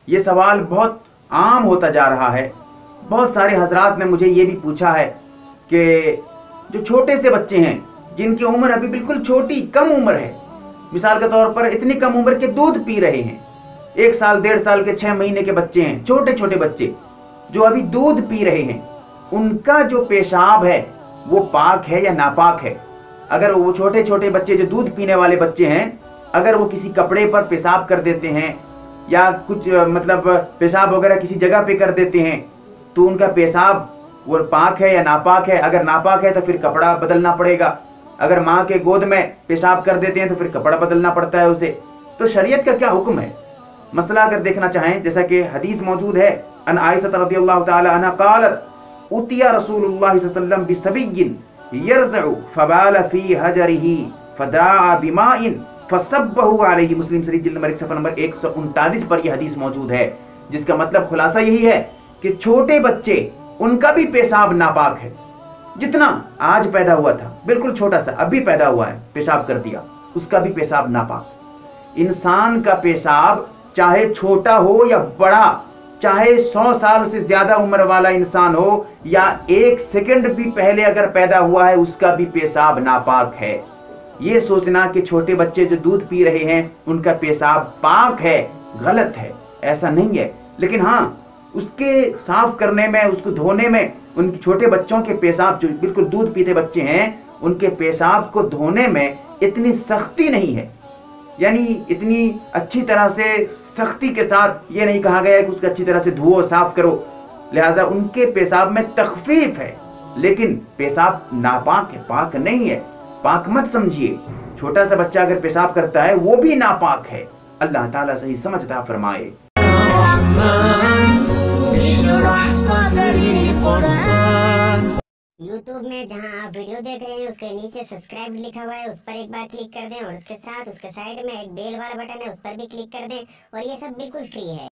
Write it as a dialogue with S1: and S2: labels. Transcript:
S1: یہ سوال بہت عام ہوتا جا رہا ہے. بہت سارے حضرات نے مجھے یہ بھی پوچھا ہے کہ جو چھوٹے سے بچے ہیں جن کی عمر ابھی بالکل چھوٹی کم عمر ہے، مثال کے طور پر اتنی کم عمر کے دودھ پی رہے ہیں، 1 سال 1.5 سال کے 6 مہینے کے بچے ہیں، چھوٹے چھوٹے بچے جو ابھی دودھ پی رہے ہیں، ان کا جو پیشاب ہے وہ پاک ہے یا ناپاک ہے؟ اگر وہ چھوٹے چھوٹے بچے جو دودھ پینے والے بچے ہیں، اگر وہ کسی کپڑے پر پیشاب کر دیتے ہیں یا کچھ پیشاب وغیرہ کسی جگہ پہ کر دیتے ہیں تو ان کا پیشاب وہ پاک ہے یا ناپاک ہے؟ اگر ناپاک ہے تو پھر کپڑا بدلنا پڑے گا. اگر ماں کے گود میں پیشاب کر دیتے ہیں تو پھر کپڑا بدلنا پڑتا ہے اسے. تو شریعت کا کیا حکم ہے؟ مسئلہ اگر دیکھنا چاہیں، جیسا کہ حدیث موجود ہے، ان عائشہ رضی اللہ تعالی عنہ قالت اتي رسول اللہ صلی اللہ علیہ وسلم بصبی يرزع فبال في حجره فدعا بماء فصبه علیہ. مسلم شریف جلد نمبر 1 صفحہ نمبر 139 پر یہ حدیث موجود ہے، جس کا مطلب خلاصہ یہی ہے کہ چھوٹے بچے ان کا بھی پیشاب ناپاک ہے. جتنا آج پیدا ہوا تھا، بالکل چھوٹا سا ابھی پیدا ہوا ہے، پیشاب کر دیا، اس کا بھی پیشاب ناپاک. انسان کا پیشاب چاہے چھوٹا ہو یا بڑا، چاہے 100 سال سے زیادہ عمر والا انسان ہو یا 1 سیکنڈ بھی پہلے اگر پیدا ہوا ہے، اس کا بھی پیشاب ناپاک ہے. یہ سوچنا کہ چھوٹے بچے جو دودھ پی رہے ہیں ان کا پیشاب پاک ہے، غلط ہے. ایسا نہیں ہے. لیکن ہاں، اس کے صاف کرنے میں، اس کو دھونے میں، ان چھوٹے بچوں کے پیشاب جو بالکل دودھ پیتے بچے ہیں ان کے پیشاب کو دھونے میں اتنی سختی نہیں ہے. یعنی اتنی اچھی طرح سے سختی کے ساتھ یہ نہیں کہا گیا ہے کہ اس کو اچھی طرح سے دھوؤ، صاف کرو. لہٰذا ان کے پیشاب میں تخفیف ہے، لیکن پیشاب ناپاک ہے، پاک نہیں ہے. پاک مت سمجھیے. چھوٹا سا بچہ اگر پیشاب کرتا ہے وہ بھی ناپاک ہے. اللہ تعالیٰ صحیح سمجھ عطا فرمائے.
S2: یوٹیوب میں جہاں آپ ویڈیو دیکھ رہے ہیں اس کے نیچے سبسکرائب لکھا ہوا ہے، اس پر ایک بار کلک کر دیں، اور اس کے ساتھ اس کے سائیڈ میں ایک بیل والا بٹن ہے، اس پر بھی کلک کر دیں، اور یہ سب بالکل فری ہے.